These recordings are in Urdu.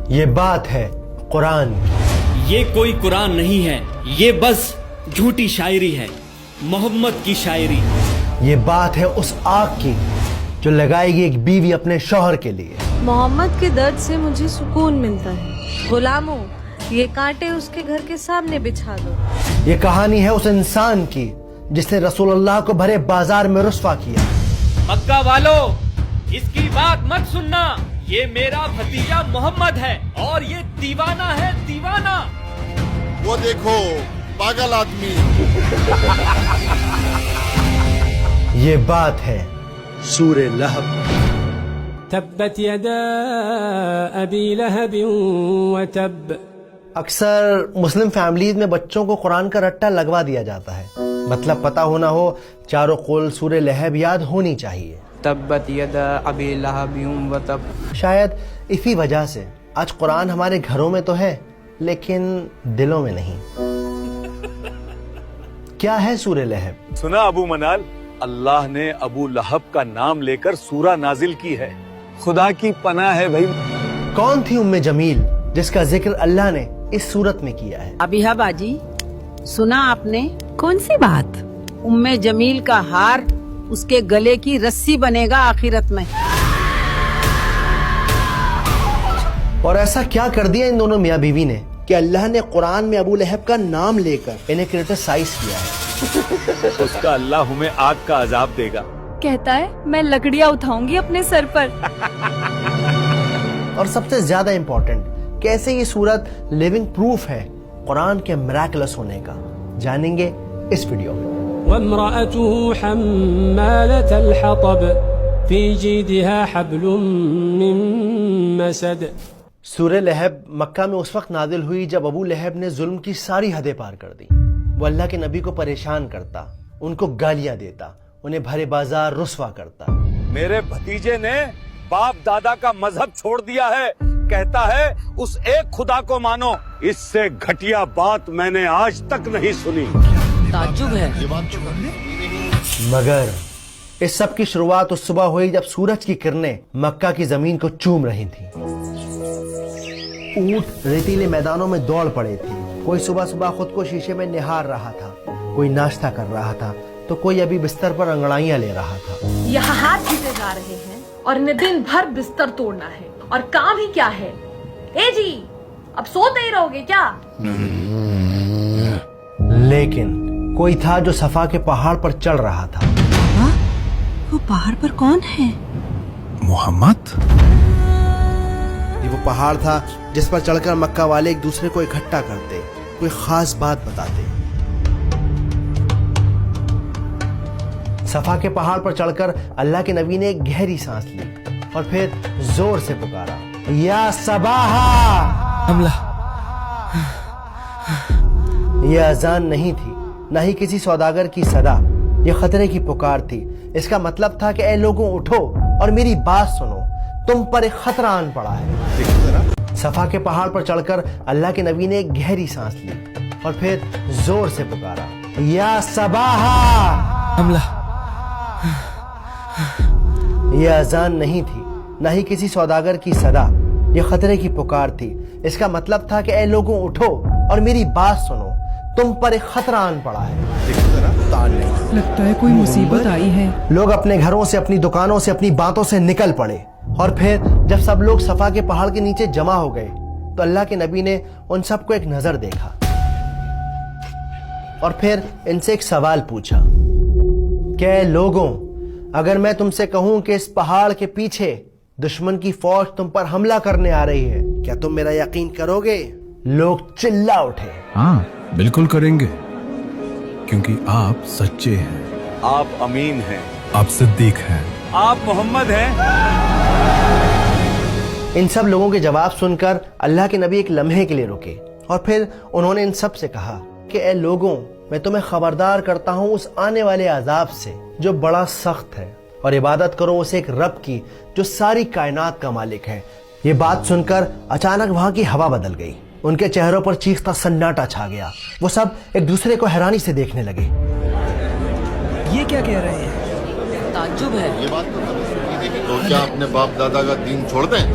یہ بات ہے قرآن کی۔ یہ کوئی قرآن نہیں ہے، یہ بس جھوٹی شاعری ہے، محمد کی شاعری۔ یہ بات ہے اس آگ کی جو لگائے گی ایک بیوی اپنے شوہر کے لیے۔ محمد کے درد سے مجھے سکون ملتا ہے۔ غلاموں، یہ کانٹے اس کے گھر کے سامنے بچھا دو۔ یہ کہانی ہے اس انسان کی جس نے رسول اللہ کو بھرے بازار میں رسوا کیا۔ مکہ والو، اس کی بات مت سننا، یہ میرا بھتیجا محمد ہے اور یہ دیوانہ ہے، دیوانہ۔ وہ دیکھو پاگل آدمی۔ یہ بات ہے سورہ لہب۔ تبت یدا ابی لہب وتب۔ اکثر مسلم فیملیز میں بچوں کو قرآن کا رٹا لگوا دیا جاتا ہے، مطلب پتہ ہونا ہو، چاروں قول سورہ لہب یاد ہونی چاہیے۔ تبت یدا ابی لہب وتب۔ شاید اسی وجہ سے آج قرآن ہمارے گھروں میں تو ہے لیکن دلوں میں نہیں۔ کیا ہے سورہ لہب؟ سنا ابو منال، اللہ نے ابو لہب کا نام لے کر سورہ نازل کی ہے۔ خدا کی پناہ ہے بھائی۔ کون تھی ام جمیل جس کا ذکر اللہ نے اس صورت میں کیا ہے؟ ابیہ باجی، سنا آپ نے؟ کون سی بات؟ ام جمیل کا ہار اس کے گلے کی رسی بنے گا آخرت میں۔ اور ایسا کیا کر دیا ان دونوں میاں بیوی نے کہ اللہ نے قرآن میں ابو لہب کا نام لے کر انہیں کرٹیسائز کیا ہے؟ اس کا اللہ ہمیں آگ کا عذاب دے گا۔ کہتا ہے میں لکڑیاں اٹھاؤں گی اپنے سر پر۔ اور سب سے زیادہ امپورٹنٹ، کیسے یہ صورت لیونگ پروف ہے قرآن کے میراکلس ہونے کا، جانیں گے اس ویڈیو میں۔ وامرأته حمالة الحطب في جيدها حبل من مسد۔ سورہ لہب مکہ میں اس وقت نازل ہوئی جب ابو لہب نے ظلم کی ساری حدیں پار کر دی۔ وہ اللہ کے نبی کو پریشان کرتا، ان کو گالیاں دیتا، انہیں بھرے بازار رسوا کرتا۔ میرے بھتیجے نے باپ دادا کا مذہب چھوڑ دیا ہے، کہتا ہے اس ایک خدا کو مانو۔ اس سے گھٹیا بات میں نے آج تک نہیں سنی۔ تعجب ہے۔ مگر اس سب کی شروعات اس صبح ہوئی جب سورج کی کرنیں مکہ کی زمین کو چوم رہی تھیں۔ اونٹ ریتیلے میدانوں میں دوڑ پڑے تھے، کوئی صبح صبح خود کو شیشے میں نہار رہا تھا، کوئی ناشتہ کر رہا تھا تو کوئی ابھی بستر پر انگڑائیاں لے رہا تھا۔ یہاں ہاتھ جیتے جا رہے ہیں اور انہیں دن بھر بستر توڑنا ہے، اور کام ہی کیا ہے؟ اے جی، اب سوتے ہی رہو گے کیا؟ لیکن کوئی تھا جو صفا کے پہاڑ پر چڑھ رہا تھا۔ وہ پہاڑ پر کون ہے؟ محمد۔ یہ وہ پہاڑ تھا جس پر چڑھ کر مکہ والے ایک دوسرے کو اکٹھا کرتے، کوئی خاص بات بتاتے۔ صفا کے پہاڑ پر چڑھ کر اللہ کے نبی نے ایک گہری سانس لی اور پھر زور سے پکارا، یا صباحا۔ حملہ۔ یہ اذان نہیں تھی، نہ ہی کسی سوداگر کی صدا، یہ خطرے کی پکار تھی۔ اس کا مطلب تھا کہ اے لوگوں اٹھو اور میری بات سنو، تم پر ایک خطرہ آن پڑا ہے۔ صفا کے پہاڑ پر چڑھ کر اللہ کے نبی نے ایک گہری سانس لی اور پھر زور سے پکارا، یا صباحا۔ حملہ۔ یہ اذان نہیں تھی، نہ ہی کسی سوداگر کی صدا، یہ خطرے کی پکار تھی۔ اس کا مطلب تھا کہ اے لوگوں اٹھو اور میری بات سنو، تم پر ایک خطرہ آن پڑا ہے۔ لگتا ہے کوئی مصیبت آئی ہے۔ لوگ اپنے گھروں سے، اپنی دکانوں سے، اپنی باتوں سے نکل پڑے، اور پھر جب سب لوگ صفا کے پہاڑ کے نیچے جمع ہو گئے تو اللہ کے نبی نے ان سب کو ایک نظر دیکھا اور پھر ان سے ایک سوال پوچھا کہ اے لوگوں، اگر میں تم سے کہوں کہ اس پہاڑ کے پیچھے دشمن کی فوج تم پر حملہ کرنے آ رہی ہے، کیا تم میرا یقین کرو گے؟ لوگ چلا اٹھے، ہاں بالکل کریں گے، کیونکہ آپ سچے ہیں، آپ امین ہیں، آپ صدیق ہیں، آپ محمد ہیں۔ ان سب لوگوں کے جواب سن کر اللہ کے نبی ایک لمحے کے لیے رکے اور پھر انہوں نے ان سب سے کہا کہ اے لوگوں، میں تمہیں خبردار کرتا ہوں اس آنے والے عذاب سے جو بڑا سخت ہے، اور عبادت کرو اسے ایک رب کی جو ساری کائنات کا مالک ہے۔ یہ بات سن کر اچانک وہاں کی ہوا بدل گئی، ان کے چہروں پر چیختا سناٹا چھا گیا، وہ سب ایک دوسرے کو حیرانی سے دیکھنے لگے۔ یہ کیا کہہ رہے ہیں؟ تعجب ہے۔ یہ بات تو کیا اپنے باپ دادا کا دین چھوڑ دیں؟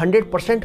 100%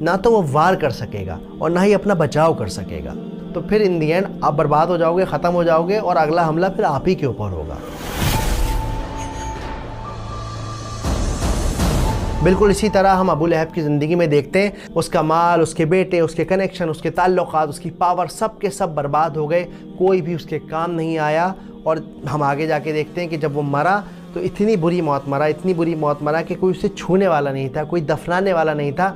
نہ تو وہ وار کر سکے گا اور نہ ہی اپنا بچاؤ کر سکے گا. تو پھر ان دی اینڈ آپ برباد ہو جاؤ گے, ختم ہو جاؤ گے, اور اگلا حملہ پھر آپ ہی کے اوپر ہوگا. بالکل اسی طرح ہم ابو لہب کی زندگی میں دیکھتے ہیں, اس کا مال, اس کے بیٹے, اس کے کنیکشن, اس کے تعلقات, اس کی پاور, سب کے سب برباد ہو گئے, کوئی بھی اس کے کام نہیں آیا. اور ہم آگے جا کے دیکھتے ہیں کہ جب وہ مرا تو اتنی بری موت مرا, اتنی بری موت مرا کہ کوئی اسے چھونے والا نہیں تھا, کوئی دفنانے والا نہیں تھا.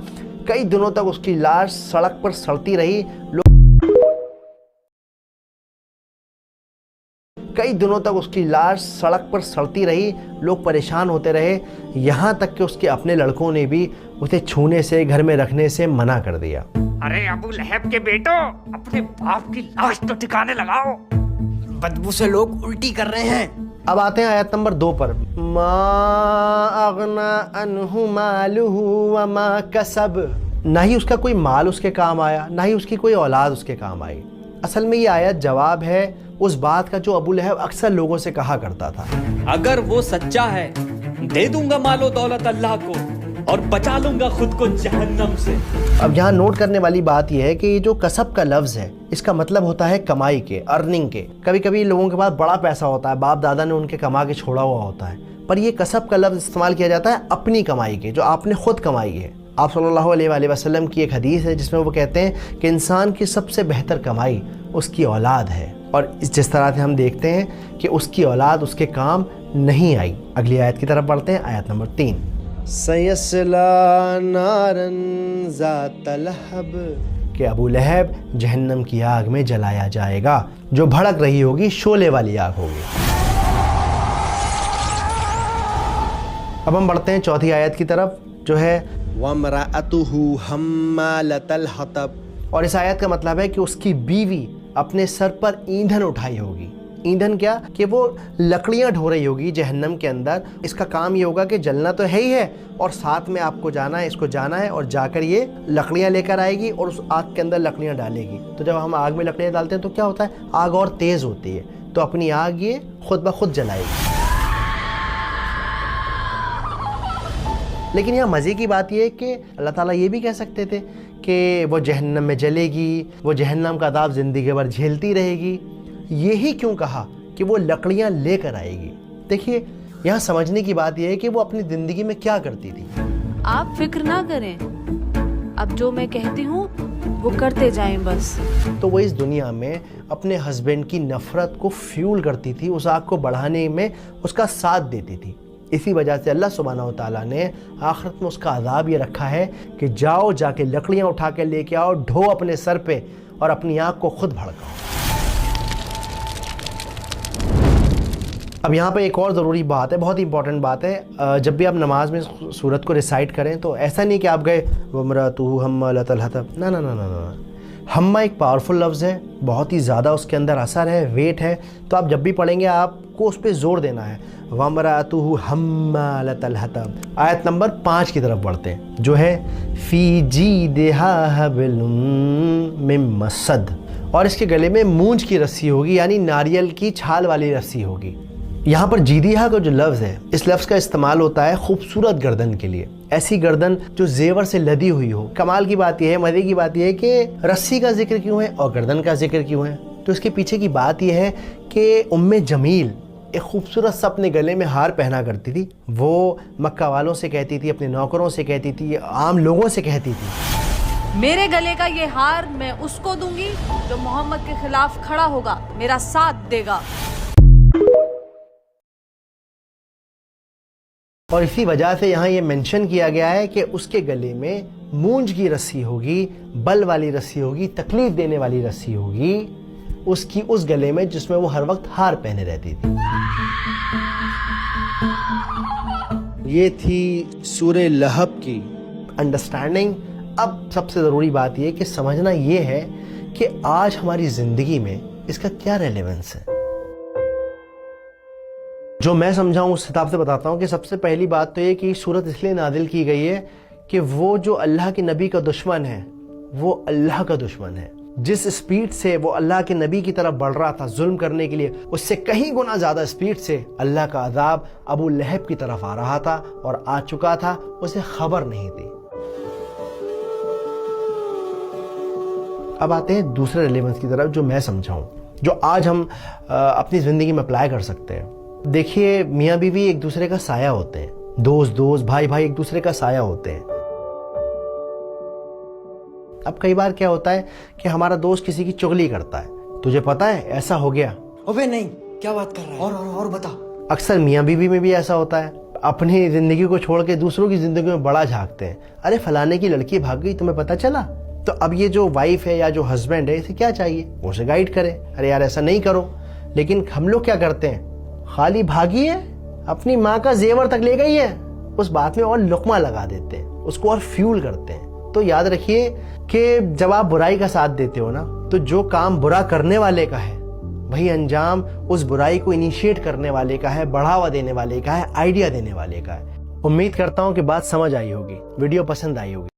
کئی دنوں تک اس کی لاش سڑک پر سڑتی رہی, لوگ پریشان ہوتے رہے, یہاں تک کہ اس کے اپنے لڑکوں نے بھی اسے چھونے سے, گھر میں رکھنے سے منع کر دیا. ارے ابو لہب کے بیٹو, اپنے باپ کی لاش تو ٹھکانے لگاؤ, بدبو سے لوگ الٹی کر رہے ہیں. اب آتے ہیں آیت نمبر 2 پر. ما اغنا عنہ مالہ وما کسب. نہ ہی اس کا کوئی مال اس کے کام آیا, نہ ہی اس کی کوئی اولاد اس کے کام آئی. اصل میں یہ آیت جواب ہے اس بات کا جو ابو لہب اکثر لوگوں سے کہا کرتا تھا, اگر وہ سچا ہے دے دوں گا مال و دولت اللہ کو اور بچا لوں گا خود کو جہنم سے. اب یہاں نوٹ کرنے والی بات یہ ہے کہ یہ جو کسب کا لفظ ہے اس کا مطلب ہوتا ہے کمائی کے, ارننگ کے. کبھی کبھی لوگوں کے پاس بڑا پیسہ ہوتا ہے, باپ دادا نے ان کے کما کے چھوڑا ہوا ہوتا ہے, پر یہ کسب کا لفظ استعمال کیا جاتا ہے اپنی کمائی کے, جو آپ نے خود کمائی ہے. آپ صلی اللہ علیہ وآلہ وسلم کی ایک حدیث ہے جس میں وہ کہتے ہیں کہ انسان کی سب سے بہتر کمائی اس کی اولاد ہے, اور جس طرح سے ہم دیکھتے ہیں کہ اس کی اولاد اس کے کام نہیں آئی. اگلی آیت کی طرف بڑھتے ہیں, آیت نمبر 3. سَيَصْلَىٰ نَارًا ذَاتَ لَهَبٍ, کہ ابو لہب جہنم کی آگ میں جلایا جائے گا جو بھڑک رہی ہوگی, شعلے والی آگ ہوگی. اب ہم بڑھتے ہیں چوتھی آیت کی طرف جو ہے وَامْرَأَتُهُ حَمَّالَةَ الْحَطَبِ, اور اس آیت کا مطلب ہے کہ اس کی بیوی اپنے سر پر ایندھن اٹھائی ہوگی. ایندھن کیا کہ وہ لکڑیاں ڈھو رہی ہوگی جہنم کے اندر. اس کا کام یہ ہوگا کہ جلنا تو ہے ہی ہے, اور ساتھ میں آپ کو جانا ہے, اس کو جانا ہے اور جا کر یہ لکڑیاں لے کر آئے گی اور اس آگ کے اندر لکڑیاں ڈالے گی. تو جب ہم آگ میں لکڑیاں ڈالتے ہیں تو کیا ہوتا ہے, آگ اور تیز ہوتی ہے, تو اپنی آگ یہ خود بخود جلائے گی. لیکن یہاں مزے کی بات یہ ہے کہ اللہ تعالیٰ یہ بھی کہہ سکتے تھے کہ وہ جہنم میں جلے گی, وہ جہنم کا عذاب زندگی بھر جھیلتی رہے گی. یہی کیوں کہا کہ وہ لکڑیاں لے کر آئے گی؟ دیکھیے یہاں سمجھنے کی بات یہ ہے کہ وہ اپنی زندگی میں کیا کرتی تھی. آپ فکر نہ کریں, اب جو میں کہتی ہوں وہ کرتے جائیں بس. تو وہ اس دنیا میں اپنے ہسبینڈ کی نفرت کو فیول کرتی تھی, اس آگ کو بڑھانے میں اس کا ساتھ دیتی تھی. اسی وجہ سے اللہ سبحانہ و تعالیٰ نے آخرت میں اس کا عذاب یہ رکھا ہے کہ جاؤ, جا کے لکڑیاں اٹھا کے لے کے آؤ, ڈھو اپنے سر پہ اور اپنی آگ کو خود بھڑکاؤ. اب یہاں پہ ایک اور ضروری بات ہے, بہت امپورٹنٹ بات ہے. جب بھی آپ نماز میں سورت کو ریسائٹ کریں تو ایسا نہیں کہ آپ گئے وَامْرَأَتُهُ حَمَّالَةَ الْحَطَبِ, نہ. ہمہ ایک پاورفل لفظ ہے, بہت ہی زیادہ اس کے اندر اثر ہے, ویٹ ہے. تو آپ جب بھی پڑھیں گے آپ کو اس پہ زور دینا ہے. وَامْرَأَتُهُ حَمَّالَةَ الْحَطَبِ. آیت نمبر 5 کی طرف بڑھتے ہیں جو ہے فِي جِيدِهَا حَبْلٌ مِّن مَّسَدٍ, اور اس کے گلے میں مونج کی رسی ہوگی, یعنی ناریل کی چھال والی رسی ہوگی. یہاں پر جیدیہا کا جو لفظ ہے, اس لفظ کا استعمال ہوتا ہے خوبصورت گردن کے لیے, ایسی گردن جو زیور سے لدی ہوئی ہو. کمال کی بات یہ ہے, مزے کی بات یہ ہے کہ رسی کا ذکر کیوں ہے اور گردن کا ذکر کیوں ہے. تو اس کے پیچھے کی بات یہ ہے کہ جمیل ایک خوبصورت سا اپنے گلے میں ہار پہنا کرتی تھی. وہ مکہ والوں سے کہتی تھی, اپنے نوکروں سے کہتی تھی, عام لوگوں سے کہتی تھی, میرے گلے کا یہ ہار میں اس کو دوں گی جو محمد کے خلاف کھڑا ہوگا, میرا ساتھ دے گا. اور اسی وجہ سے یہاں یہ منشن کیا گیا ہے کہ اس کے گلے میں مونج کی رسی ہوگی, بل والی رسی ہوگی, تکلیف دینے والی رسی ہوگی اس کی اس گلے میں جس میں وہ ہر وقت ہار پہنے رہتی تھی. یہ تھی سورہ لہب کی انڈرسٹینڈنگ. اب سب سے ضروری بات یہ کہ سمجھنا یہ ہے کہ آج ہماری زندگی میں اس کا کیا ریلیونس ہے. جو میں سمجھاؤں اس حساب سے بتاتا ہوں کہ سب سے پہلی بات تو یہ کہ سورت اس لیے نازل کی گئی ہے کہ وہ جو اللہ کے نبی کا دشمن ہے وہ اللہ کا دشمن ہے. جس سپیڈ سے وہ اللہ کے نبی کی طرف بڑھ رہا تھا ظلم کرنے کے لیے, اس سے کہیں گنا زیادہ سپیڈ سے اللہ کا عذاب ابو لہب کی طرف آ رہا تھا اور آ چکا تھا, اسے خبر نہیں تھی. اب آتے ہیں دوسرے ریلیونس کی طرف جو میں سمجھاؤں, جو آج ہم اپنی زندگی میں اپلائی کر سکتے ہیں. دیکھیے میاں بیوی ایک دوسرے کا سایہ ہوتے ہیں, دوست بھائی ایک دوسرے کا سایہ ہوتے ہیں. اب کئی بار کیا ہوتا ہے کہ ہمارا دوست کسی کی چغلی کرتا ہے, تجھے پتا ہے ایسا ہو گیا, ابے نہیں, کیا بات کر رہا ہے, اور بتا. اکثر میاں بیوی میں بھی ایسا ہوتا ہے, اپنی زندگی کو چھوڑ کے دوسروں کی زندگی میں بڑا جھانکتے ہیں. ارے فلانے کی لڑکی بھاگ گئی, تمہیں پتا چلا؟ تو اب یہ جو وائف ہے یا جو ہسبینڈ ہے, اسے کیا چاہیے, وہ اسے گائیڈ کرے, ارے یار ایسا نہیں کرو. لیکن ہم لوگ کیا کرتے ہیں, خالی بھاگی ہے, اپنی ماں کا زیور تک لے گئی ہے, اس بات میں اور لقمہ لگا دیتے ہیں, اس کو اور فیول کرتے ہیں. تو یاد رکھیے کہ جب آپ برائی کا ساتھ دیتے ہو نا, تو جو کام برا کرنے والے کا ہے وہی انجام اس برائی کو انیشیٹ کرنے والے کا ہے, بڑھاوا دینے والے کا ہے, آئیڈیا دینے والے کا ہے. امید کرتا ہوں کہ بات سمجھ آئی ہوگی, ویڈیو پسند آئی ہوگی.